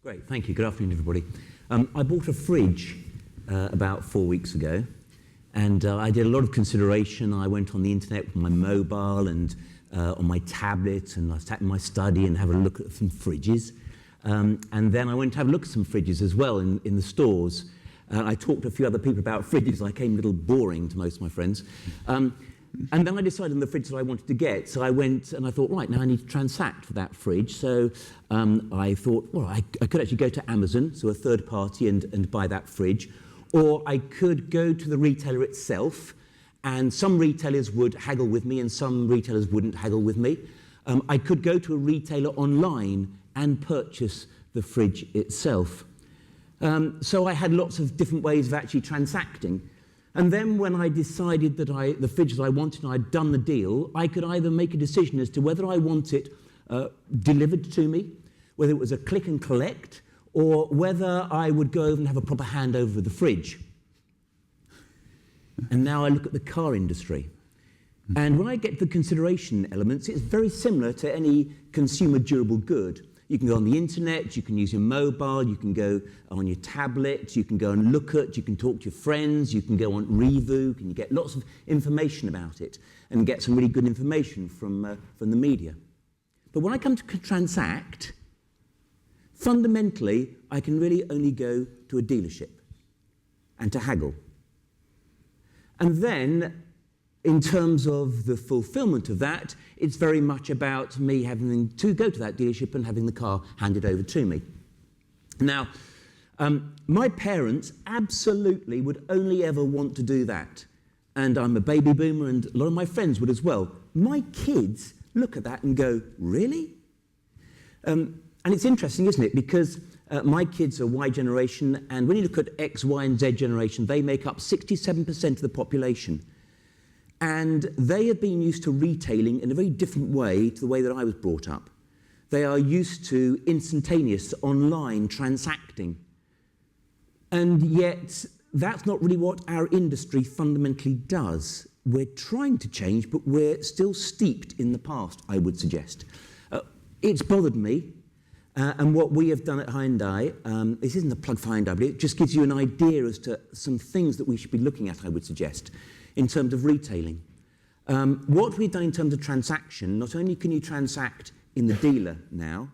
Great, thank you. Good afternoon, everybody. I bought a fridge about 4 weeks ago, and I did a lot of consideration. I went on the internet with my mobile and on my tablet, and I sat in my study and had a look at some fridges. And then I went to have a look at some fridges as well in the stores. I talked to a few other people about fridges. I came a little boring to most of my friends. And then I decided on the fridge that I wanted to get. So I went and I thought, right, now I need to transact for that fridge. So I thought, well, I could actually go to Amazon, so a third party, and buy that fridge. Or I could go to the retailer itself, and some retailers would haggle with me and some retailers wouldn't haggle with me. I could go to a retailer online and purchase the fridge itself. So I had lots of different ways of actually transacting. And then when I decided that the fridge that I wanted and I'd done the deal, I could either make a decision as to whether I want it delivered to me, whether it was a click and collect, or whether I would go over and have a proper handover of the fridge. And now I look at the car industry. And when I get to the consideration elements, it's very similar to any consumer durable good. You can go on the internet, you can use your mobile, you can go on your tablet, you can go and look at, you can talk to your friends, you can go on Revook, and you get lots of information about it and get some really good information from the media. But when I come to transact, fundamentally, I can really only go to a dealership and to haggle. And then, in terms of the fulfillment of that, it's very much about me having to go to that dealership and having the car handed over to me. Now, my parents absolutely would only ever want to do that. And I'm a baby boomer, and a lot of my friends would as well. My kids look at that and go, really? And it's interesting, isn't it? Because my kids are Y generation, and when you look at X, Y, and Z generation, they make up 67% of the population. And they have been used to retailing in a very different way to the way that I was brought up. They are used to instantaneous, online transacting. And yet, that's not really what our industry fundamentally does. We're trying to change, but we're still steeped in the past, I would suggest. It's bothered me. And what we have done at Hyundai, this isn't a plug for Hyundai, but it just gives you an idea as to some things that we should be looking at, I would suggest, in terms of retailing. What we've done in terms of transaction, not only can you transact in the dealer now,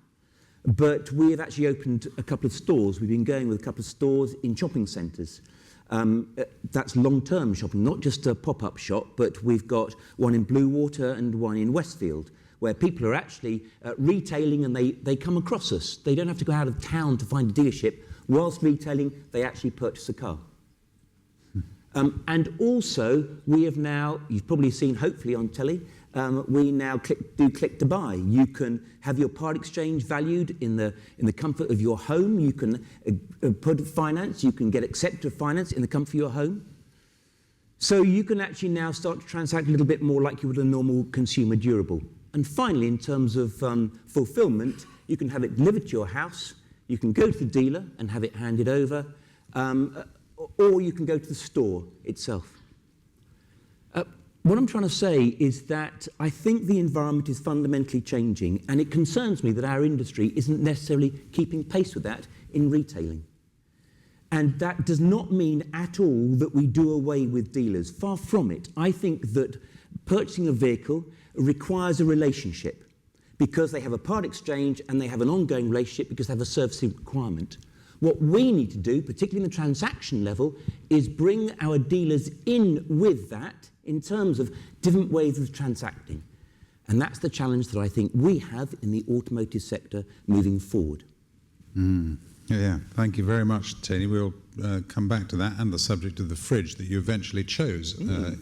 but we have actually opened a couple of stores. We've been going with a couple of stores in shopping centres. That's long-term shopping, not just a pop-up shop, but we've got one in Bluewater and one in Westfield, where people are actually retailing and they come across us. They don't have to go out of town to find a dealership. Whilst retailing, they actually purchase a car. And also, we have now, you've probably seen, hopefully on telly, we now do click to buy. You can have your part exchange valued in the comfort of your home. You can put finance, you can get accepted finance in the comfort of your home. So you can actually now start to transact a little bit more like you would a normal consumer durable. And finally, in terms of fulfillment, you can have it delivered to your house, you can go to the dealer and have it handed over, or you can go to the store itself. What I'm trying to say is that I think the environment is fundamentally changing, and it concerns me that our industry isn't necessarily keeping pace with that in retailing. And that does not mean at all that we do away with dealers. Far from it. I think that purchasing a vehicle requires a relationship because they have a part exchange and they have an ongoing relationship because they have a servicing requirement. What we need to do, particularly in the transaction level, is bring our dealers in with that in terms of different ways of transacting. And that's the challenge that I think we have in the automotive sector moving forward. Yeah, thank you very much, Tony. We'll come back to that and the subject of the fridge that you eventually chose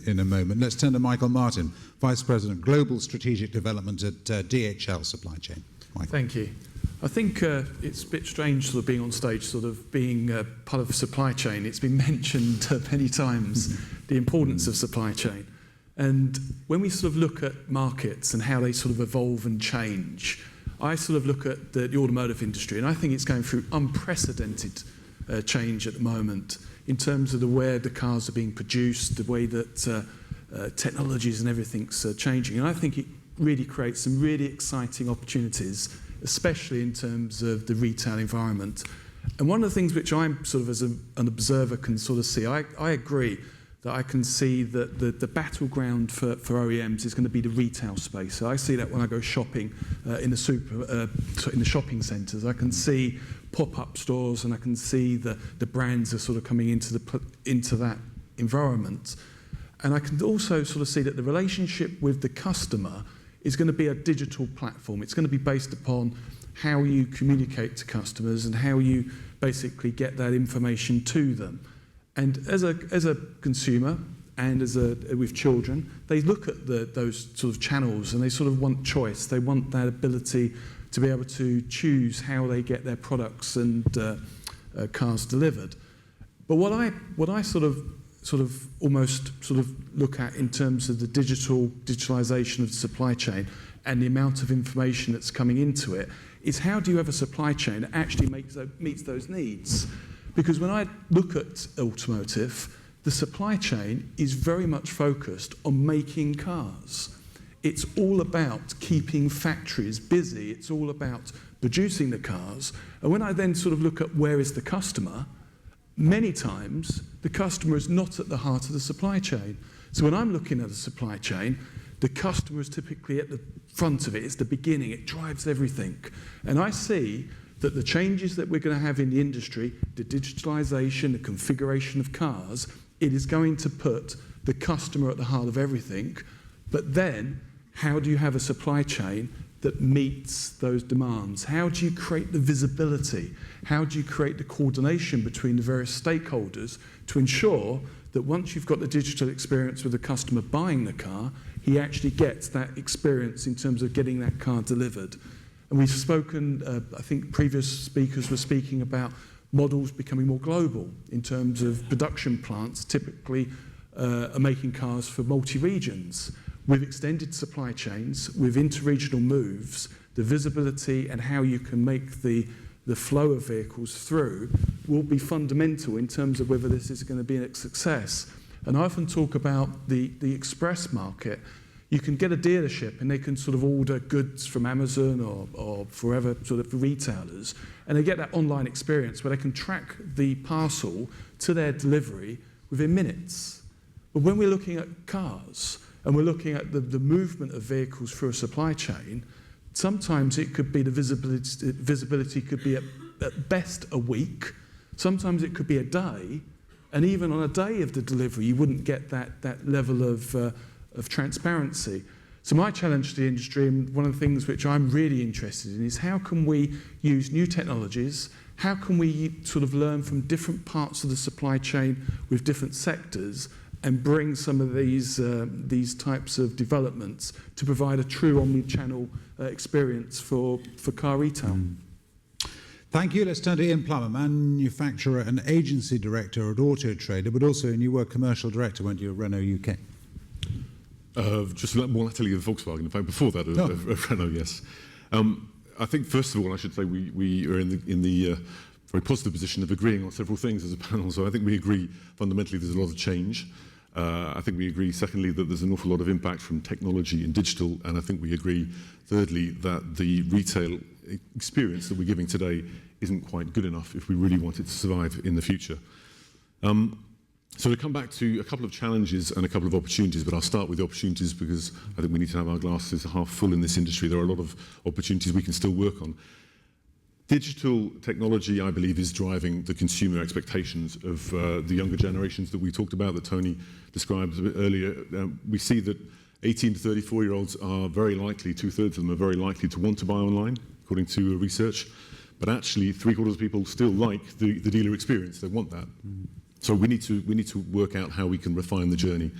in a moment. Let's turn to Michael Martin, Vice President, Global Strategic Development at DHL Supply Chain. Michael. Thank you. I think it's a bit strange sort of being on stage, sort of being part of the supply chain. It's been mentioned many times, the importance of supply chain. And when we sort of look at markets and how they sort of evolve and change, I sort of look at the automotive industry, and I think it's going through unprecedented change at the moment in terms of the way the cars are being produced, the way that technologies and everything's changing. And I think it really creates some really exciting opportunities especially in terms of the retail environment. And one of the things which I'm sort of as an observer can sort of see, I agree that I can see that the battleground for OEMs is going to be the retail space. So I see that when I go shopping in the shopping centres. I can see pop-up stores, and I can see the brands are sort of coming into that environment. And I can also sort of see that the relationship with the customer is going to be a digital platform. It's going to be based upon how you communicate to customers and how you basically get that information to them. And as a consumer and with children, they look at those sort of channels and they sort of want choice. They want that ability to be able to choose how they get their products and cars delivered. But what I sort of almost sort of look at in terms of the digitalization of the supply chain and the amount of information that's coming into it is how do you have a supply chain that actually meets those needs? Because when I look at automotive, the supply chain is very much focused on making cars. It's all about keeping factories busy. It's all about producing the cars. And when I then sort of look at where is the customer, many times the customer is not at the heart of the supply chain. So when I'm looking at a supply chain, the customer is typically at the front of it. It's the beginning. It drives everything. And I see that the changes that we're going to have in the industry, the digitalization, the configuration of cars, it is going to put the customer at the heart of everything. But then, how do you have a supply chain that meets those demands? How do you create the visibility? How do you create the coordination between the various stakeholders to ensure that once you've got the digital experience with the customer buying the car, he actually gets that experience in terms of getting that car delivered? And we've spoken, I think previous speakers were speaking about models becoming more global in terms of production plants typically are making cars for multi-regions. With extended supply chains, with interregional moves, the visibility and how you can make the flow of vehicles through will be fundamental in terms of whether this is going to be a success. And I often talk about the express market. You can get a dealership and they can sort of order goods from Amazon or forever sort of retailers, and they get that online experience where they can track the parcel to their delivery within minutes. But when we're looking at cars and we're looking at the movement of vehicles through a supply chain, sometimes it could be the visibility could be at best a week, sometimes it could be a day, and even on a day of the delivery you wouldn't get that level of transparency. So my challenge to the industry, and one of the things which I'm really interested in, is how can we use new technologies, how can we sort of learn from different parts of the supply chain with different sectors and bring some of these types of developments to provide a true omni-channel experience for car retail. Thank you. Let's turn to Ian Plummer, manufacturer and agency director at Auto Trader, but also, and you were commercial director, weren't you, at Renault UK? Just more latterly of Volkswagen. In fact, before that, of Renault, yes. I think, first of all, I should say we are in the very positive position of agreeing on several things as a panel. So I think we agree fundamentally there's a lot of change. I think we agree, secondly, that there's an awful lot of impact from technology and digital. And I think we agree, thirdly, that the retail experience that we're giving today isn't quite good enough if we really want it to survive in the future. So to come back to a couple of challenges and a couple of opportunities, but I'll start with the opportunities because I think we need to have our glasses half full in this industry. There are a lot of opportunities we can still work on. Digital technology, I believe, is driving the consumer expectations of the younger generations that we talked about, that Tony described a bit earlier. We see that 18 to 34-year-olds are very likely, two-thirds of them are very likely to want to buy online, according to research. But actually, three-quarters of people still like the dealer experience. They want that. So we need to work out how we can refine the journey.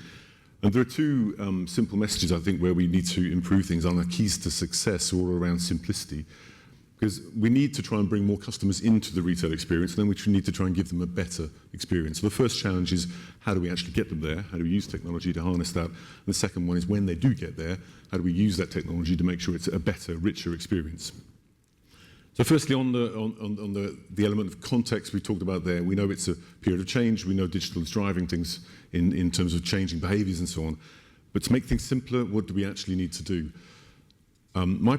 And there are two simple messages, I think, where we need to improve things, and the keys to success are all around simplicity. Because we need to try and bring more customers into the retail experience, and then we need to try and give them a better experience. So the first challenge is, how do we actually get them there? How do we use technology to harness that? And the second one is, when they do get there, how do we use that technology to make sure it's a better, richer experience? So firstly, on the element of context we talked about there, we know it's a period of change. We know digital is driving things in terms of changing behaviours and so on. But to make things simpler, what do we actually need to do? My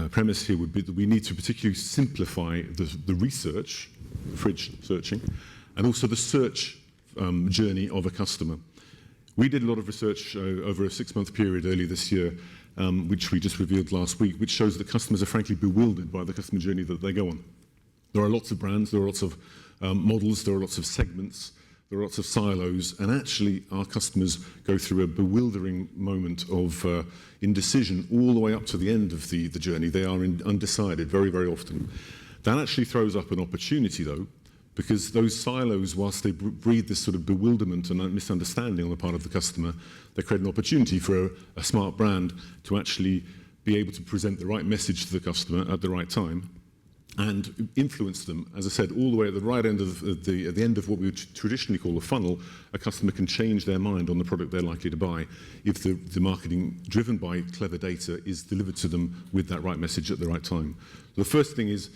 premise here would be that we need to particularly simplify the research, fridge searching, and also the search journey of a customer. We did a lot of research over a 6-month period earlier this year, which we just revealed last week, which shows that customers are frankly bewildered by the customer journey that they go on. There are lots of brands, there are lots of models, there are lots of segments, there are lots of silos, and actually our customers go through a bewildering moment of indecision all the way up to the end of the journey. They are undecided very, very often. That actually throws up an opportunity, though, because those silos, whilst they breed this sort of bewilderment and misunderstanding on the part of the customer, they create an opportunity for a smart brand to actually be able to present the right message to the customer at the right time and influence them. As I said, all the way at the right end of at the end of what we would traditionally call a funnel, a customer can change their mind on the product they're likely to buy if the marketing driven by clever data is delivered to them with that right message at the right time. The first thing is,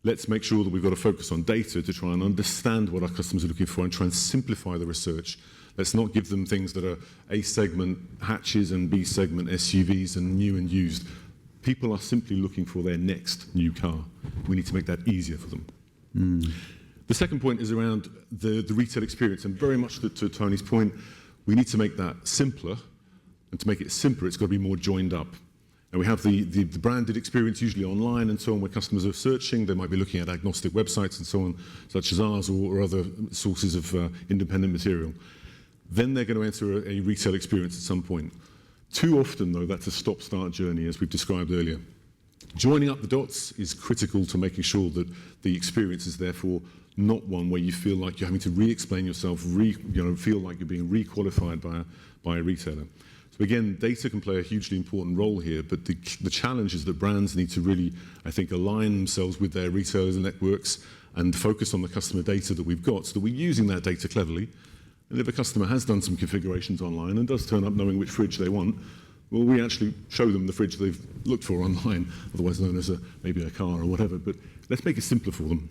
let's make sure that we've got to focus on data to try and understand what our customers are looking for and try and simplify the research. Let's not give them things that are A segment hatches and B segment SUVs and new and used. People are simply looking for their next new car. We need to make that easier for them. The second point is around the retail experience, and very much to Tony's point, we need to make that simpler, and to make it simpler, it's got to be more joined up. And we have the branded experience usually online and so on, where customers are searching. They might be looking at agnostic websites and so on, such as ours or other sources of independent material. Then they're going to enter a retail experience at some point. Too often, though, that's a stop-start journey, as we've described earlier. Joining up the dots is critical to making sure that the experience is therefore not one where you feel like you're having to re-explain yourself, feel like you're being re-qualified by a retailer. So again, data can play a hugely important role here, but the challenge is that brands need to really, I think, align themselves with their retailers and networks and focus on the customer data that we've got so that we're using that data cleverly. And if a customer has done some configurations online and does turn up knowing which fridge they want, well, we actually show them the fridge they've looked for online, otherwise known as maybe a car or whatever, but let's make it simpler for them.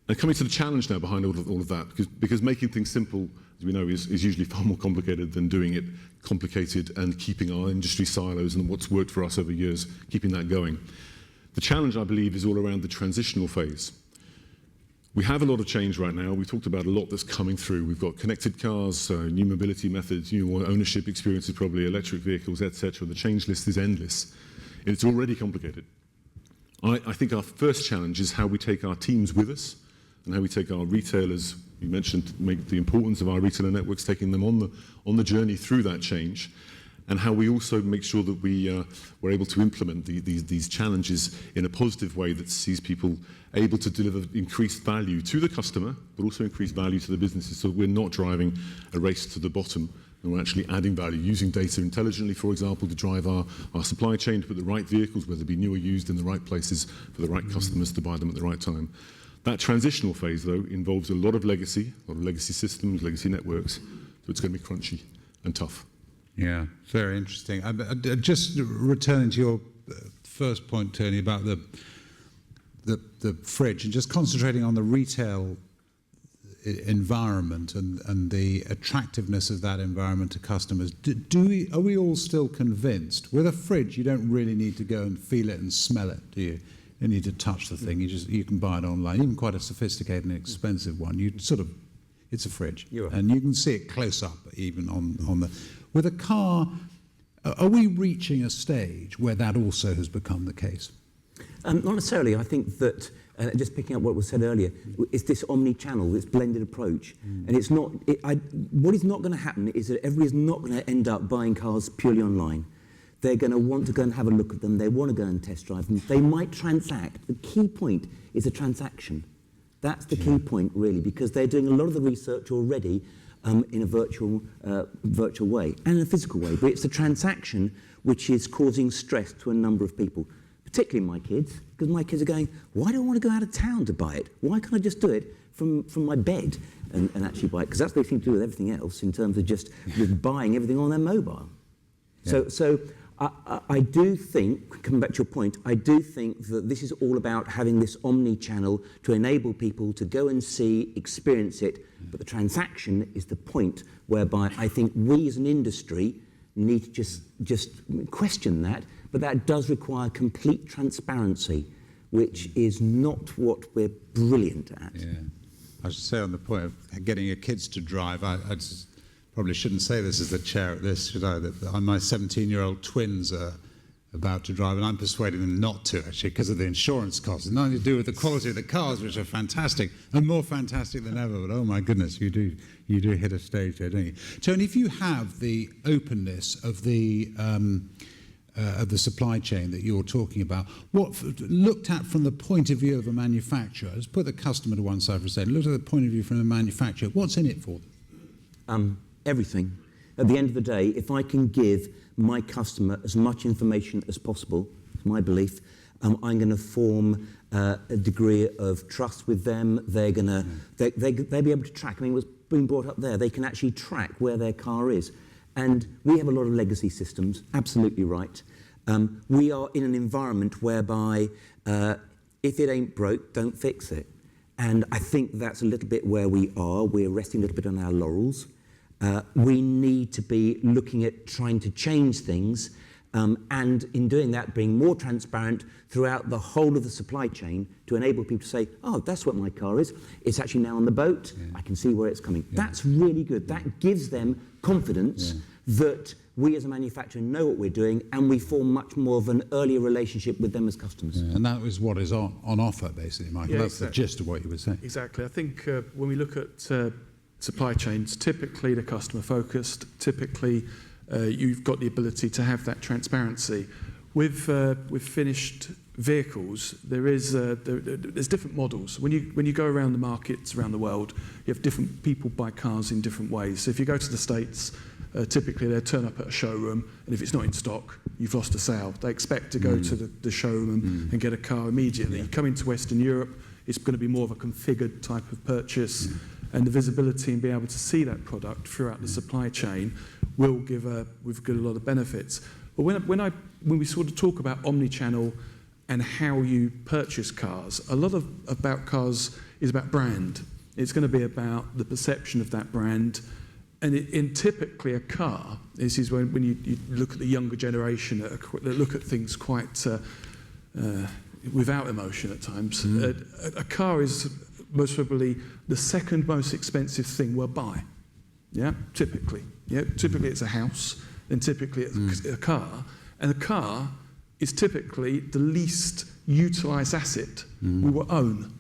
And coming to the challenge now behind all of that, because making things simple, as we know, is usually far more complicated than doing it complicated and keeping our industry silos and what's worked for us over years, keeping that going. The challenge, I believe, is all around the transitional phase. We have a lot of change right now. We talked about a lot that's coming through. We've got connected cars, new mobility methods, new ownership experiences, probably electric vehicles, etc. The change list is endless. It's already complicated. I think our first challenge is how we take our teams with us and how we take our retailers. You mentioned the importance of our retailer networks, taking them on the journey through that change, and how we also make sure that we're able to implement these challenges in a positive way that sees people able to deliver increased value to the customer, but also increased value to the businesses, so that we're not driving a race to the bottom, and we're actually adding value, using data intelligently, for example, to drive our supply chain, to put the right vehicles, whether they be new or used, in the right places for the right customers to buy them at the right time. That transitional phase, though, involves a lot of legacy systems, legacy networks, so it's going to be crunchy and tough. Yeah, very interesting. Just returning to your first point, Tony, about the fridge, and just concentrating on the retail environment and the attractiveness of that environment to customers. Are we all still convinced? With a fridge, you don't really need to go and feel it and smell it, do you? You need to touch the thing. You can buy it online, even quite a sophisticated and expensive one. It's a fridge, and you can see it close up, even on the. With a car, are we reaching a stage where that also has become the case? Not necessarily. I think that, just picking up what was said earlier, it's this omni-channel, this blended approach. And it's not. What is not going to happen is that everybody's not going to end up buying cars purely online. They're going to want to go and have a look at them. They want to go and test drive them. They might transact. The key point is a transaction. That's the key point, really, because they're doing a lot of the research already in a virtual way and in a physical way. But it's the transaction which is causing stress to a number of people, particularly my kids, because my kids are going, why do I want to go out of town to buy it? Why can't I just do it from my bed and actually buy it? Because that's what they seem to do with everything else in terms of just buying everything on their mobile. Yeah. So I do think, coming back to your point, I do think that this is all about having this omni-channel to enable people to go and see, experience it, but the transaction is the point whereby I think we as an industry need to just question that, but that does require complete transparency, which is not what we're brilliant at. Yeah. I should say on the point of getting your kids to drive, I just probably shouldn't say this as the chair at this, should I? That my 17-year-old twins are about to drive, and I'm persuading them not to, actually, because of the insurance costs. Nothing to do with the quality of the cars, which are fantastic, and more fantastic than ever, but oh my goodness, you do hit a stage there, don't you? Tony, if you have the openness of the supply chain that you're talking about, looked at from the point of view of a manufacturer, let's put the customer to one side for a second, look at the point of view from a manufacturer, what's in it for them? Everything. At the end of the day, if I can give my customer as much information as possible, it's my belief, I'm going to form a degree of trust with them. They'll be able to track. I mean, what's being brought up there, they can actually track where their car is. And we have a lot of legacy systems, absolutely right. We are in an environment whereby if it ain't broke, don't fix it. And I think that's a little bit where we are. We're resting a little bit on our laurels. We need to be looking at trying to change things, and in doing that, being more transparent throughout the whole of the supply chain to enable people to say, oh, that's what my car is. It's actually now on the boat. Yeah. I can see where it's coming. Yeah. That's really good. That gives them confidence that we as a manufacturer know what we're doing, and we form much more of an earlier relationship with them as customers. Yeah. And that is what is on offer, basically, Michael. Yeah, that's exactly. The gist of what you were saying. Exactly. I think when we look at supply chains, typically they're customer focused, typically you've got the ability to have that transparency. With finished vehicles, there's different models. When you go around the markets around the world, you have different people buy cars in different ways. So if you go to the States, typically they'll turn up at a showroom, and if it's not in stock, you've lost a sale. They expect to go to the showroom and get a car immediately. You come into Western Europe, it's going to be more of a configured type of purchase, and the visibility and being able to see that product throughout the supply chain will give a lot of benefits. But when we sort of talk about omni-channel and how you purchase cars, a lot about cars is about brand. It's going to be about the perception of that brand. And in typically a car, this is when you look at the younger generation that look at things quite without emotion at times. A car is most probably the second most expensive thing we'll buy. Yeah, typically. Yeah, typically it's a house, then typically it's a car, and a car is typically the least utilised asset we will own.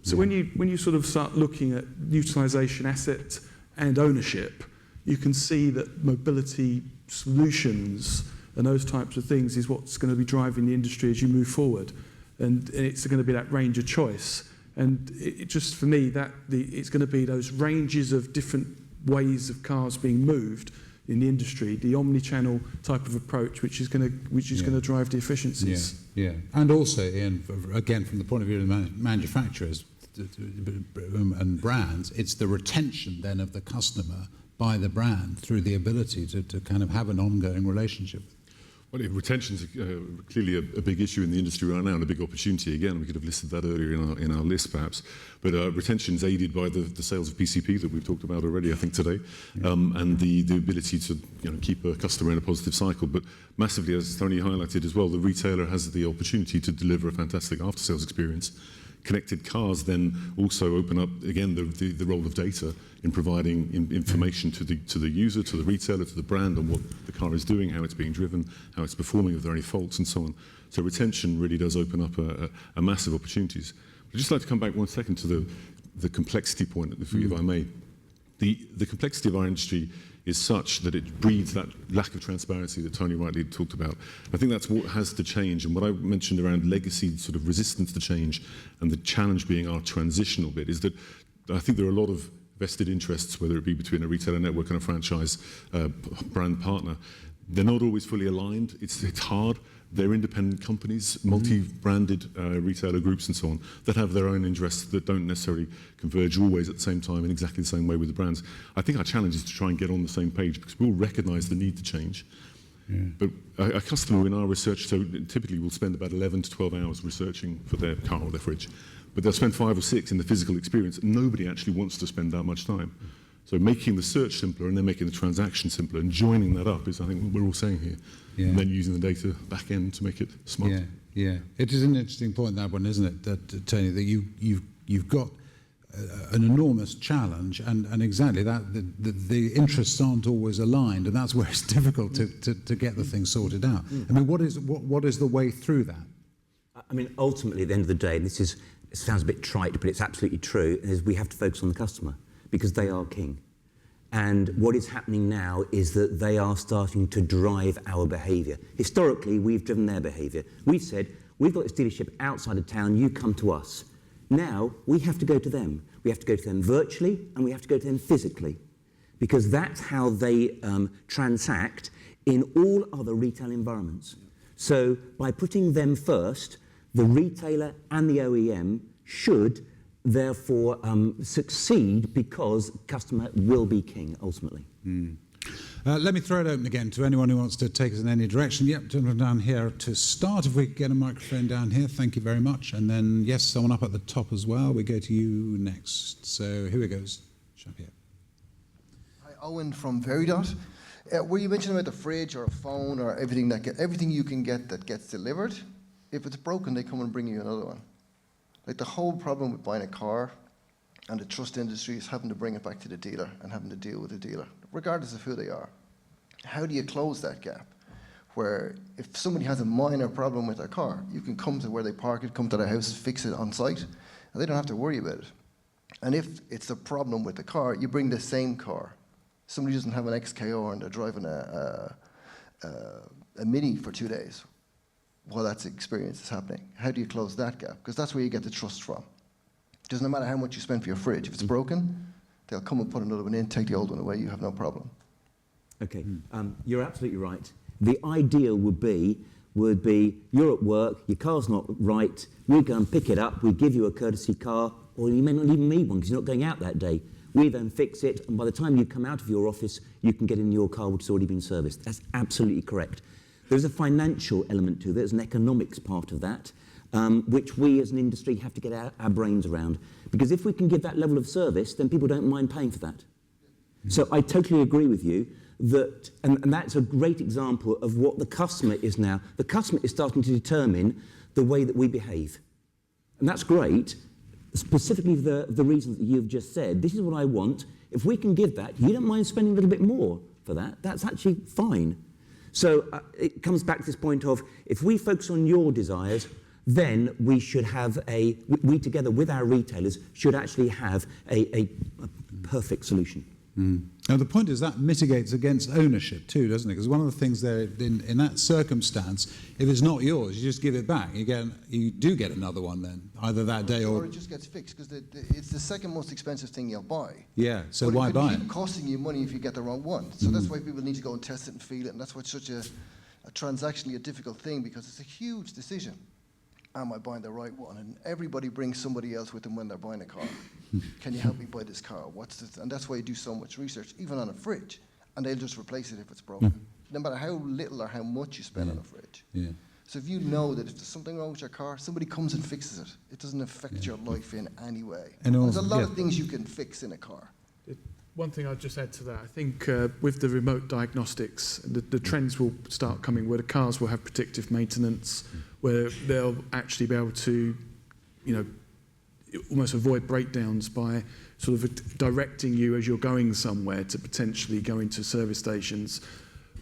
So when you sort of start looking at utilisation, asset, and ownership, you can see that mobility solutions and those types of things is what's going to be driving the industry as you move forward, and it's going to be that range of choice. And it just for me it's going to be those ranges of different ways of cars being moved in the industry, the omni-channel type of approach, which is going to drive the efficiencies. Yeah, and also, Ian, again, from the point of view of the manufacturers and brands, it's the retention then of the customer by the brand through the ability to kind of have an ongoing relationship. Well, retention is clearly a big issue in the industry right now, and a big opportunity. Again, we could have listed that earlier in our list, perhaps. But retention is aided by the sales of PCP that we've talked about already, I think, today, and the ability to keep a customer in a positive cycle. But massively, as Tony highlighted as well, the retailer has the opportunity to deliver a fantastic after-sales experience. Connected cars then also open up, again, the role of data in providing information to the user, to the retailer, to the brand on what the car is doing, how it's being driven, how it's performing, if there are any faults and so on. So retention really does open up a massive opportunities. I'd just like to come back 1 second to the complexity point, if I may. The complexity of our industry is such that it breeds that lack of transparency that Tony rightly talked about. I think that's what has to change, and what I mentioned around legacy sort of resistance to change and the challenge being our transitional bit is that I think there are a lot of vested interests, whether it be between a retailer network and a franchise brand partner. They're not always fully aligned. It's hard. They're independent companies, multi-branded retailer groups and so on, that have their own interests that don't necessarily converge always at the same time in exactly the same way with the brands. I think our challenge is to try and get on the same page, because we all recognise the need to change. But a customer in our research, so typically will spend about 11 to 12 hours researching for their car or their fridge, but they'll spend 5 or 6 in the physical experience. Nobody actually wants to spend that much time. So making the search simpler and then making the transaction simpler and joining that up is, I think, what we're all saying here. Yeah. And then using the data back end to make it smart. Yeah. It is an interesting point, that one, isn't it, that, Tony, that you've got an enormous challenge, and exactly that, the interests aren't always aligned, and that's where it's difficult to get the thing sorted out. I mean, what is the way through that? I mean, ultimately, at the end of the day, it sounds a bit trite, but it's absolutely true, is we have to focus on the customer, because they are king. And what is happening now is that they are starting to drive our behaviour. Historically, we've driven their behaviour. We've said, we've got this dealership outside of town, you come to us. Now, we have to go to them. We have to go to them virtually, and we have to go to them physically, because that's how they transact in all other retail environments. So by putting them first, the retailer and the OEM should therefore succeed, because customer will be king ultimately. Let me throw it open again to anyone who wants to take us in any direction. Yep, gentleman down here to start. If we could get a microphone down here, thank you very much. And then, yes, someone up at the top as well. We go to you next. So here we go. Up here. Hi, Owen from Veridot. Were you mentioning about the fridge or a phone or everything you can get that gets delivered? If it's broken, they come and bring you another one. Like, the whole problem with buying a car and the trust industry is having to bring it back to the dealer and having to deal with the dealer, regardless of who they are. How do you close that gap? Where if somebody has a minor problem with their car, you can come to where they park it, come to their house, fix it on site, and they don't have to worry about it. And if it's a problem with the car, you bring the same car. Somebody doesn't have an XKR and they're driving a Mini for 2 days while that experience is happening. How do you close that gap? Because that's where you get the trust from. Doesn't matter how much you spend for your fridge. If it's broken, they'll come and put another one in, take the old one away, you have no problem. Okay, you're absolutely right. The ideal would be you're at work, your car's not right, we go and pick it up, we give you a courtesy car, or you may not even need one because you're not going out that day. We then fix it, and by the time you come out of your office, you can get in your car which has already been serviced. That's absolutely correct. There's a financial element to it, there's an economics part of that, which we as an industry have to get our brains around. Because if we can give that level of service, then people don't mind paying for that. So I totally agree with you that, and that's a great example of what the customer is now. The customer is starting to determine the way that we behave. And that's great, specifically for the reasons that you've just said. This is what I want. If we can give that, you don't mind spending a little bit more for that, that's actually fine. So it comes back to this point of, if we focus on your desires, then we should have we together with our retailers should actually have a perfect solution. Now the point is that mitigates against ownership too, doesn't it? Because one of the things there in that circumstance, if it's not yours, you just give it back. You do get another one then, either that day or it just gets fixed, because it's the second most expensive thing you'll buy. Yeah, so but why it buy could it? keep costing you money if you get the wrong one. So that's why people need to go and test it and feel it, and that's why it's such a transactionally a difficult thing, because it's a huge decision. Am I buying the right one? And everybody brings somebody else with them when they're buying a car. Can you help me buy this car? What's this? And that's why you do so much research, even on a fridge. And they'll just replace it if it's broken, no matter how little or how much you spend on a fridge. Yeah. So if you know that if there's something wrong with your car, somebody comes and fixes it. It doesn't affect your life in any way. And There's a also, lot of things you can fix in a car. One thing I'd just add to that, I think with the remote diagnostics, the trends will start coming where the cars will have predictive maintenance, where they'll actually be able to, almost avoid breakdowns by sort of directing you as you're going somewhere to potentially go into service stations.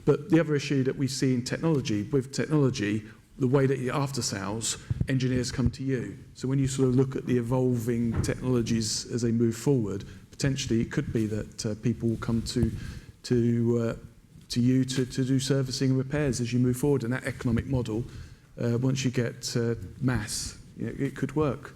But the other issue that we see in technology, the way that after sales, engineers come to you. So when you sort of look at the evolving technologies as they move forward, potentially it could be that people will come to you to do servicing and repairs as you move forward. And that economic model, once you get mass, it could work.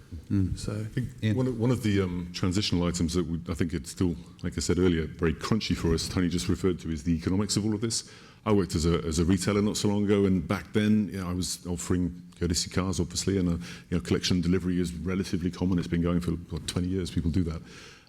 So I think one of the transitional items that I think it's still, like I said earlier, very crunchy for us, Tony just referred to, is the economics of all of this. I worked as a retailer not so long ago, and back then I was offering courtesy cars, obviously, and collection and delivery is relatively common. It's been going for 20 years. People do that.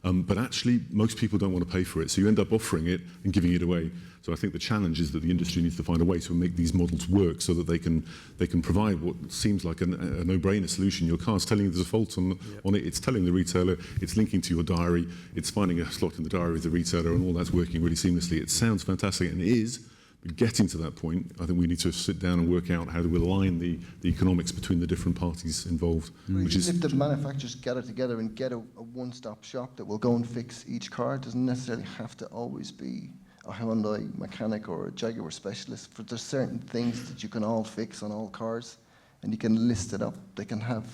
But actually, most people don't want to pay for it, so you end up offering it and giving it away. So I think the challenge is that the industry needs to find a way to make these models work so that they can provide what seems like a no-brainer solution. Your car's telling you there's a fault on it, it's telling the retailer, it's linking to your diary, it's finding a slot in the diary of the retailer, and all that's working really seamlessly. It sounds fantastic, and it is. But getting to that point, I think we need to sit down and work out how to align the economics between the different parties involved. Which is if the manufacturers gather together and get a one-stop shop that will go and fix each car, it doesn't necessarily have to always be a Hyundai mechanic or a Jaguar specialist. For there's certain things that you can all fix on all cars, and you can list it up. They can have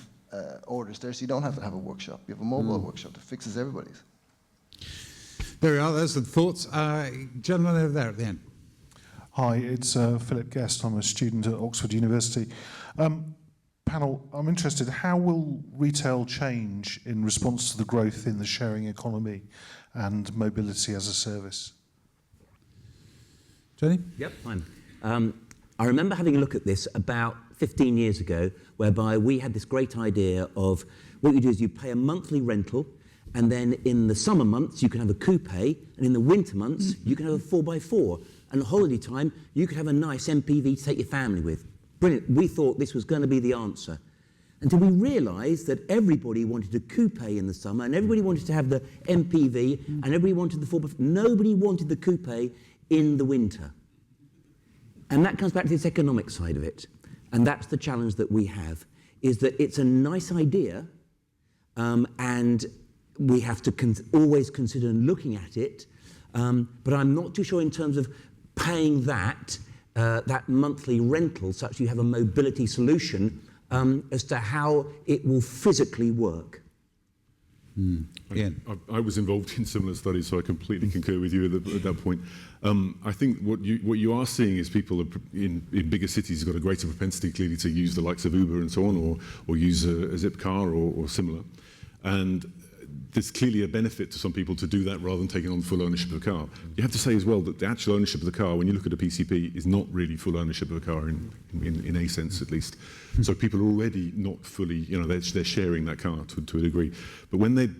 orders there, so you don't have to have a workshop. You have a mobile workshop that fixes everybody's. There we are. Those are the thoughts. Gentleman over there at the end. Hi, it's Philip Guest. I'm a student at Oxford University. Panel, I'm interested, how will retail change in response to the growth in the sharing economy and mobility as a service? Jenny? Yep, fine. I remember having a look at this about 15 years ago, whereby we had this great idea of what you do is you pay a monthly rental, and then in the summer months you can have a coupe, and in the winter months you can have a 4x4. And at holiday time, you could have a nice MPV to take your family with. Brilliant. We thought this was going to be the answer. Until we realised that everybody wanted a coupe in the summer, and everybody wanted to have the MPV, and everybody wanted the 4x4. Nobody wanted the coupe in the winter. And that comes back to this economic side of it. And that's the challenge that we have, is that it's a nice idea, and we have to always consider looking at it, but I'm not too sure in terms of paying that monthly rental such you have a mobility solution as to how it will physically work. I was involved in similar studies, so I completely concur with you at that point. I think what you are seeing is people in bigger cities have got a greater propensity clearly to use the likes of Uber and so on, or use a zip car or similar. And there's clearly a benefit to some people to do that rather than taking on full ownership of the car. You have to say as well that the actual ownership of the car, when you look at a PCP, is not really full ownership of a car in a sense at least. So people are already not fully, they're sharing that car to a degree. But when the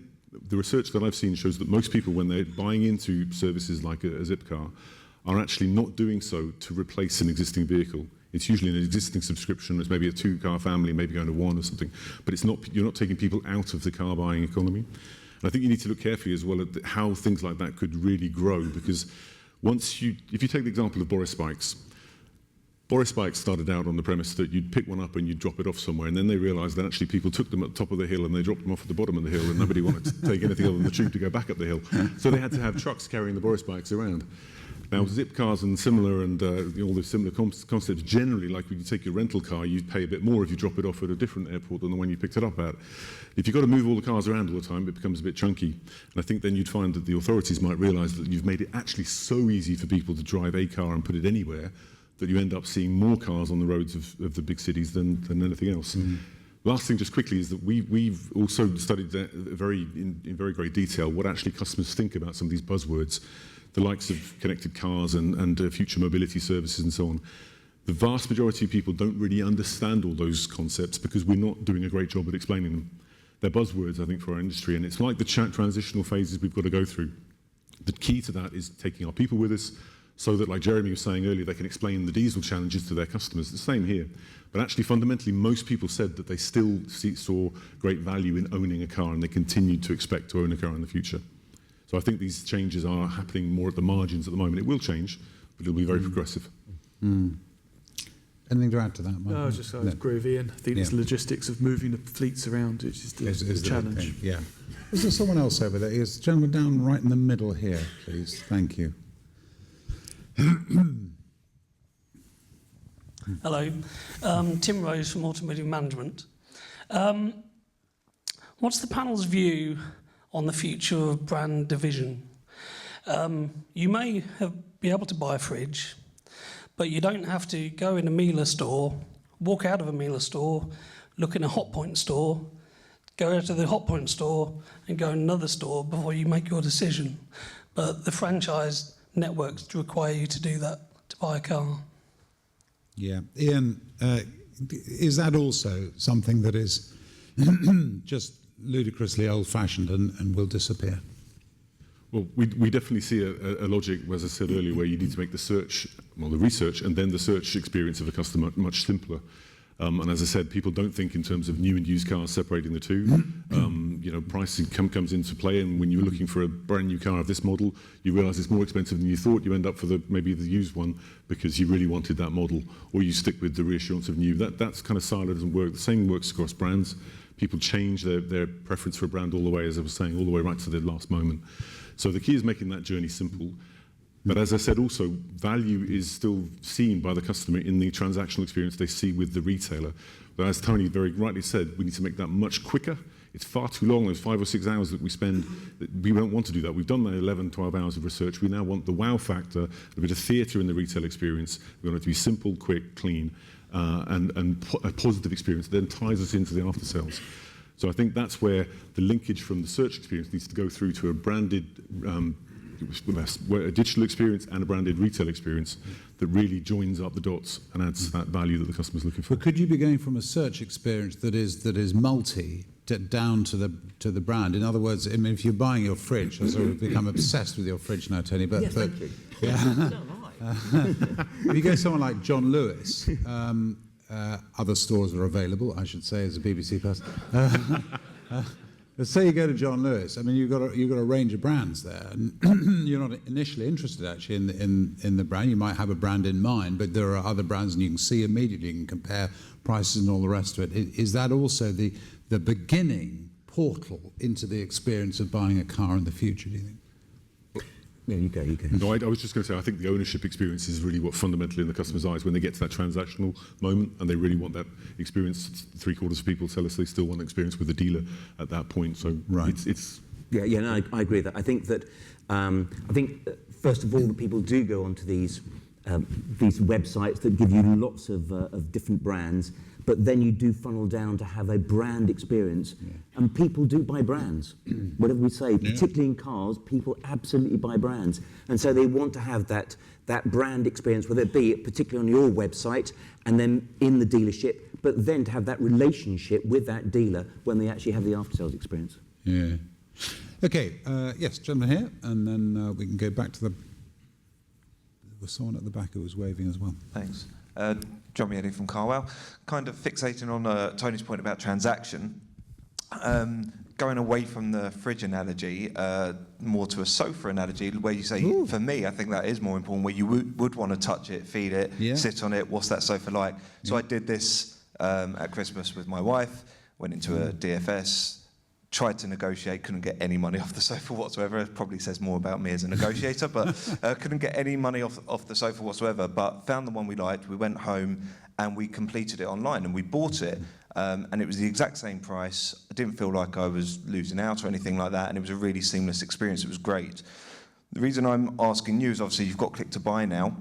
research that I've seen shows that most people, when they're buying into services like a zip car, are actually not doing so to replace an existing vehicle. It's usually an existing subscription. It's maybe a 2-car family, maybe going to 1 or something. But you're not taking people out of the car buying economy. And I think you need to look carefully as well at how things like that could really grow, because if you take the example of Boris bikes started out on the premise that you'd pick one up and you'd drop it off somewhere, and then they realised that actually people took them at the top of the hill and they dropped them off at the bottom of the hill, and nobody wanted to take anything other than the tube to go back up the hill. So they had to have trucks carrying the Boris bikes around. Now, zip cars and similar and all the similar concepts, generally, like when you take your rental car, you'd pay a bit more if you drop it off at a different airport than the one you picked it up at. If you've got to move all the cars around all the time, it becomes a bit chunky. And I think then you'd find that the authorities might realise that you've made it actually so easy for people to drive a car and put it anywhere that you end up seeing more cars on the roads of the big cities than anything else. Last thing, just quickly, is that we've also studied that in very great detail what actually customers think about some of these buzzwords, the likes of connected cars and future mobility services and so on. The vast majority of people don't really understand all those concepts because we're not doing a great job at explaining them. They're buzzwords, I think, for our industry, and it's like the transitional phases we've got to go through. The key to that is taking our people with us so that, like Jeremy was saying earlier, they can explain the diesel challenges to their customers. The same here. But actually, fundamentally, most people said that they still saw great value in owning a car, and they continued to expect to own a car in the future. So I think these changes are happening more at the margins at the moment. It will change, but it'll be very progressive. Anything to add to that, Mike? No, I just agree with Ian. I think it's logistics of moving the fleets around, which is the challenge. Yeah. Is there someone else over there? Yes, the gentleman down right in the middle here, please. Thank you. Hello, Tim Rose from Automotive Management. What's the panel's view on the future of brand division? You may be able to buy a fridge, but you don't have to go in a Miele store, walk out of a Miele store, look in a Hotpoint store, go out to the Hotpoint store and go in another store before you make your decision. But the franchise networks require you to do that to buy a car. Yeah. Ian, is that also something that is just ludicrously old-fashioned and will disappear? Well, we definitely see a logic, as I said earlier, where you need to make the search, well, the research, and then the search experience of a customer much simpler. And as I said, people don't think in terms of new and used cars, separating the two. Pricing comes into play, and when you're looking for a brand new car of this model, you realise it's more expensive than you thought. You end up for maybe the used one because you really wanted that model, or you stick with the reassurance of new. That's kind of silo doesn't work. The same works across brands. People change their preference for a brand all the way, as I was saying, all the way right to the last moment. So the key is making that journey simple. But as I said also, value is still seen by the customer in the transactional experience they see with the retailer. But as Tony very rightly said, we need to make that much quicker. It's far too long, those 5 or 6 hours that we spend. We don't want to do that. We've done that 11, 12 hours of research. We now want the wow factor, a bit of theatre in the retail experience. We want it to be simple, quick, clean, and a positive experience that then ties us into the after sales. So I think that's where the linkage from the search experience needs to go through to a branded a digital experience and a branded retail experience that really joins up the dots and adds that value that the customer's looking for. But could you be going from a search experience that is multi down to the brand? In other words, I mean, if you're buying your fridge, I sort of become obsessed with your fridge now, Tony. But yes, thank you. Yeah. If you go somewhere like John Lewis, other stores are available, I should say, as a BBC person. But say you go to John Lewis, I mean, you've got a range of brands there, and you're not initially interested actually in the brand. You might have a brand in mind, but there are other brands, and you can see immediately, you can compare prices and all the rest of it. Is that also the beginning portal into the experience of buying a car in the future, do you think? Yeah, you go. No, I was just going to say, I think the ownership experience is really what fundamentally in the customer's eyes, when they get to that transactional moment and they really want that experience. 3/4 of people tell us they still want an experience with the dealer at that point. So right. it's Yeah, I agree with that. I think that first of all, that people do go onto these websites that give you lots of different brands, but then you do funnel down to have a brand experience, and people do buy brands. Whatever we say, particularly in cars, people absolutely buy brands, and so they want to have that brand experience, whether it be particularly on your website and then in the dealership, but then to have that relationship with that dealer when they actually have the after-sales experience. Yeah. Okay. Yes, gentleman here, and then we can go back to there was someone at the back who was waving as well. Thanks. John Miedi from Carwell. Kind of fixating on Tony's point about transaction, going away from the fridge analogy, more to a sofa analogy, where you say, for me, I think that is more important, where you would want to touch it, feed it, sit on it, what's that sofa like? So I did this at Christmas with my wife, went into a DFS, tried to negotiate, couldn't get any money off the sofa whatsoever. It probably says more about me as a negotiator, but couldn't get any money off the sofa whatsoever, but found the one we liked. We went home and we completed it online and we bought it, and it was the exact same price. I didn't feel like I was losing out or anything like that, and it was a really seamless experience. It was great. The reason I'm asking you is obviously you've got Click to Buy now,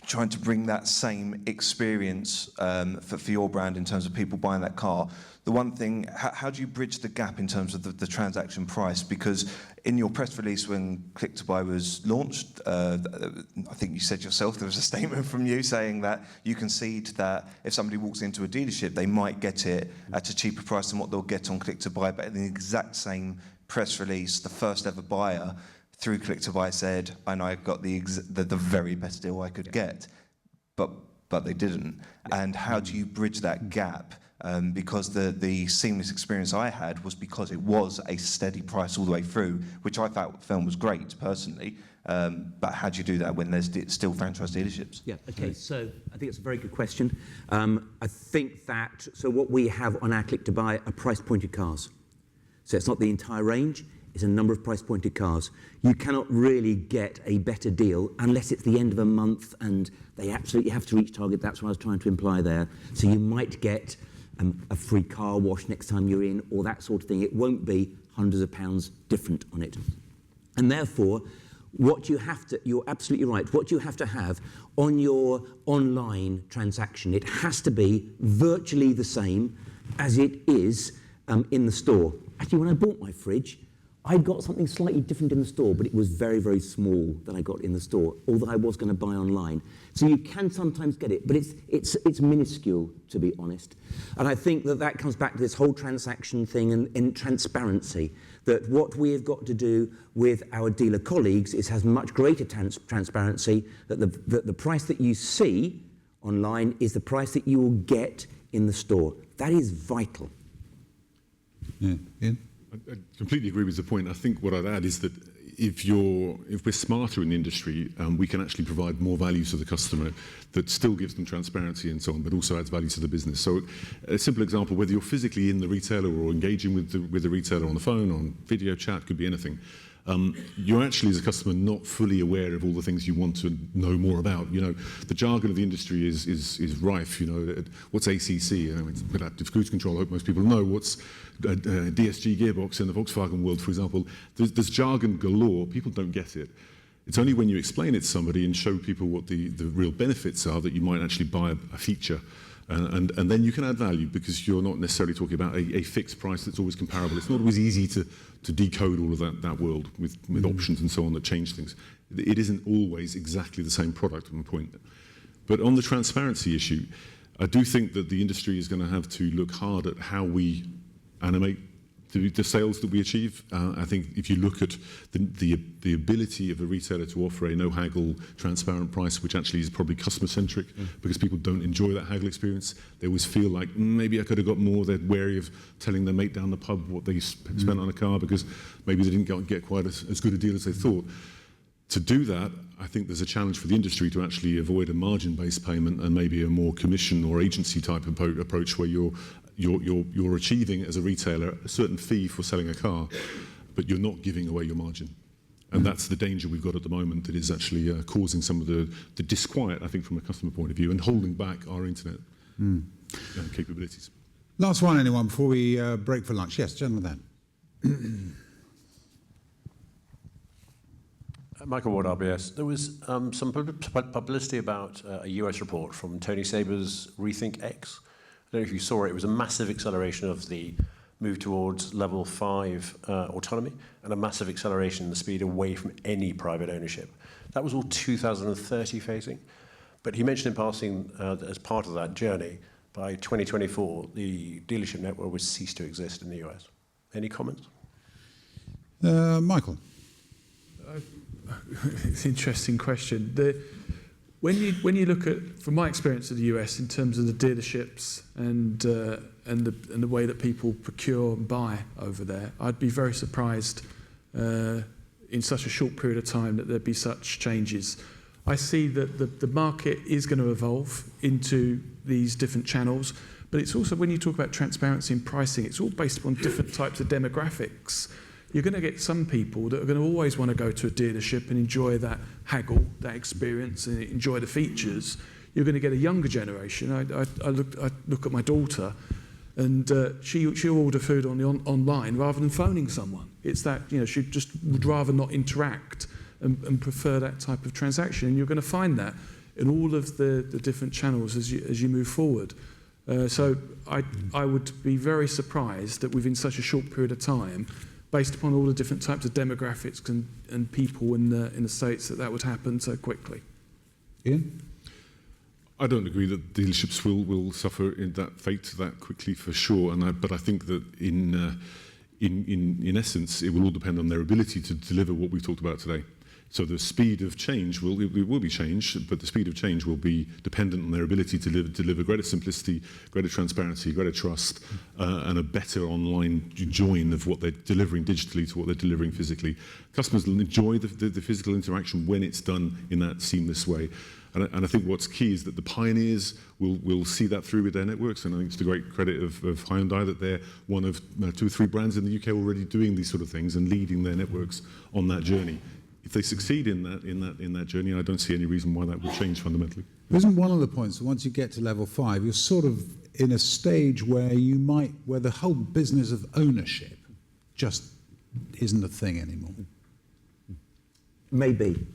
trying to bring that same experience for your brand in terms of people buying that car. The one thing, how do you bridge the gap in terms of the transaction price? Because in your press release when Click to Buy was launched, I think you said yourself, there was a statement from you saying that you concede that if somebody walks into a dealership, they might get it at a cheaper price than what they'll get on Click to Buy, but in the exact same press release, the first ever buyer through Click to Buy said, I know I got the very best deal I could get, but they didn't. And how do you bridge that gap? Because the seamless experience I had was because it was a steady price all the way through, which I thought film was great personally. But how do you do that when there's still franchise dealerships? Yeah, okay, so I think it's a very good question. I think that, so what we have on our Click to Buy are price-pointed cars. So it's not the entire range, it's a number of price-pointed cars. You cannot really get a better deal unless it's the end of a month and they absolutely have to reach target. That's what I was trying to imply there. So you might get a free car wash next time you're in, or that sort of thing. It won't be hundreds of pounds different on it. And therefore, what you have to, you're absolutely right, what you have to have on your online transaction, it has to be virtually the same as it is in the store. Actually, when I bought my fridge, I got something slightly different in the store, but it was very, very small than I got in the store, although I was going to buy online. So you can sometimes get it, but it's minuscule, to be honest. And I think that comes back to this whole transaction thing and transparency, that what we have got to do with our dealer colleagues is have much greater transparency, that the price that you see online is the price that you will get in the store. That is vital. Yeah. Ian? I completely agree with the point. I think what I'd add is that if we're smarter in the industry, we can actually provide more value to the customer that still gives them transparency and so on, but also adds value to the business. So a simple example, whether you're physically in the retailer or engaging with the retailer on the phone, on video chat, could be anything. You're actually, as a customer, not fully aware of all the things you want to know more about. You know, the jargon of the industry is rife. You know, what's ACC? You know, it's adaptive cruise control. I hope most people know. What's DSG gearbox in the Volkswagen world, for example? There's jargon galore. People don't get it. It's only when you explain it to somebody and show people what the real benefits are that you might actually buy a feature. And then you can add value, because you're not necessarily talking about a fixed price that's always comparable. It's not always easy to decode all of that world with options and so on that change things. It isn't always exactly the same product, on the point. But on the transparency issue, I do think that the industry is going to have to look hard at how we animate the sales that we achieve. I think if you look at the ability of a retailer to offer a no haggle, transparent price, which actually is probably customer centric, because people don't enjoy that haggle experience. They always feel like maybe I could have got more. They're wary of telling their mate down the pub what they spent on a car, because maybe they didn't get quite as good a deal as they thought. To do that, I think there's a challenge for the industry to actually avoid a margin-based payment and maybe a more commission or agency type approach, where you're achieving as a retailer a certain fee for selling a car, but you're not giving away your margin. And that's the danger we've got at the moment, that is actually causing some of the disquiet, I think, from a customer point of view, and holding back our internet capabilities. Last one, anyone, before we break for lunch? Yes, gentleman then. Michael Ward, RBS. There was some publicity about a US report from Tony Saber's Rethink X. I don't know if you saw it. It was a massive acceleration of the move towards level 5 autonomy, and a massive acceleration in the speed away from any private ownership. That was all 2030 phasing. But he mentioned in passing, as part of that journey, by 2024, the dealership network would cease to exist in the US. Any comments? Michael. It's an interesting question. When you look at, from my experience of the US, in terms of the dealerships and the way that people procure and buy over there, I'd be very surprised in such a short period of time that there'd be such changes. I see that the market is going to evolve into these different channels, but it's also, when you talk about transparency and pricing, it's all based upon different types of demographics. You're going to get some people that are going to always want to go to a dealership and enjoy that haggle, that experience, and enjoy the features. You're going to get a younger generation. I look at my daughter, and she'll order food online rather than phoning someone. It's that, you know, she just would rather not interact and prefer that type of transaction. And you're going to find that in all of the different channels as you move forward. So I would be very surprised that within such a short period of time, based upon all the different types of demographics and people in the States, that would happen so quickly. Ian? I don't agree that dealerships will suffer in that fate that quickly, for sure. But I think that in essence, it will all depend on their ability to deliver what we've talked about today. So the speed of change will be changed, but the speed of change will be dependent on their ability to deliver greater simplicity, greater transparency, greater trust, and a better online join of what they're delivering digitally to what they're delivering physically. Customers will enjoy the physical interaction when it's done in that seamless way. And I think what's key is that the pioneers will see that through with their networks, and I think it's to great credit of Hyundai that they're one of 2 or 3 brands in the UK already doing these sort of things and leading their networks on that journey. If they succeed in that journey, I don't see any reason why that would change fundamentally. Isn't one of the points that once you get to level 5, you're sort of in a stage where where the whole business of ownership just isn't a thing anymore? Maybe.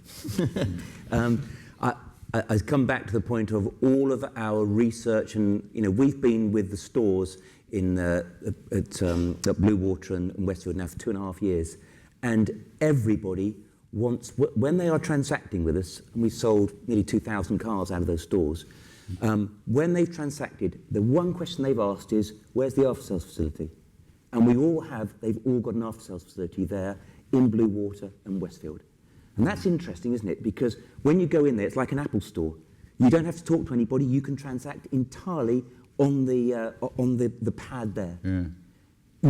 I come back to the point of all of our research, and we've been with the stores at Blue Water and Westfield now for 2.5 years. And everybody wants, when they are transacting with us, and we sold nearly 2,000 cars out of those stores, when they've transacted, the one question they've asked is, where's the after-sales facility? And they've all got an after-sales facility there in Bluewater and Westfield. And that's interesting, isn't it? Because when you go in there, it's like an Apple store. You don't have to talk to anybody. You can transact entirely on the pad there. Yeah.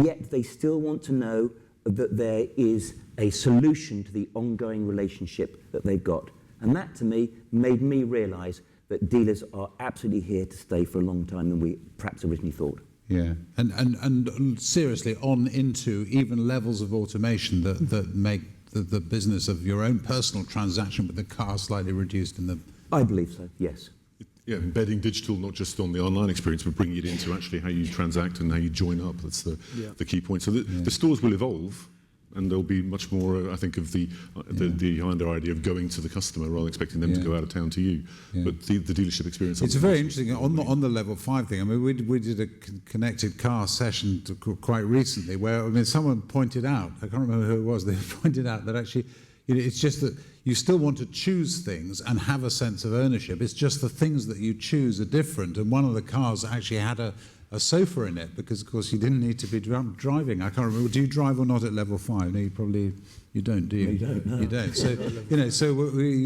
Yet they still want to know that there is a solution to the ongoing relationship that they've got. And that, to me, made me realise that dealers are absolutely here to stay for a long time than we perhaps originally thought. Yeah, and seriously, on into even levels of automation that make the business of your own personal transaction with the car slightly reduced in the... I believe so, yes. Yeah, embedding digital not just on the online experience, but bringing it into actually how you transact and how you join up. That's the key point. So the stores will evolve, and there'll be much more, I think, of the behind their idea of going to the customer rather than expecting them to go out of town to you. But the dealership experience. It's very interesting on the level 5 thing. I mean, we did a connected car session quite recently where, I mean, someone pointed out, I can't remember who it was, they pointed out that actually, you know, it's just that you still want to choose things and have a sense of ownership. It's just the things that you choose are different. And one of the cars actually had a sofa in it because, of course, you didn't need to be driving. I can't remember. Do you drive or not at level 5? No, you don't, do you? No, you don't. No. You don't. So, you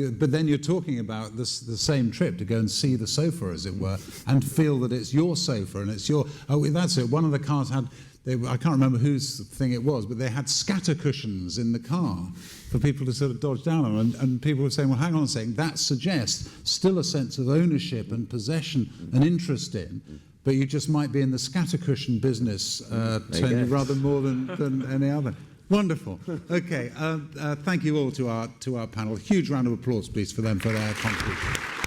know, but then you're talking about the same trip to go and see the sofa, as it were, and feel that it's your sofa and it's your. Oh, that's it. One of the cars had. I can't remember whose thing it was, but they had scatter cushions in the car for people to sort of dodge down on. And people were saying, well, hang on a second, that suggests still a sense of ownership and possession and interest in, but you just might be in the scatter cushion business, Tony, rather more than any other. Wonderful. Okay, thank you all to our panel. A huge round of applause, please, for them for their contribution.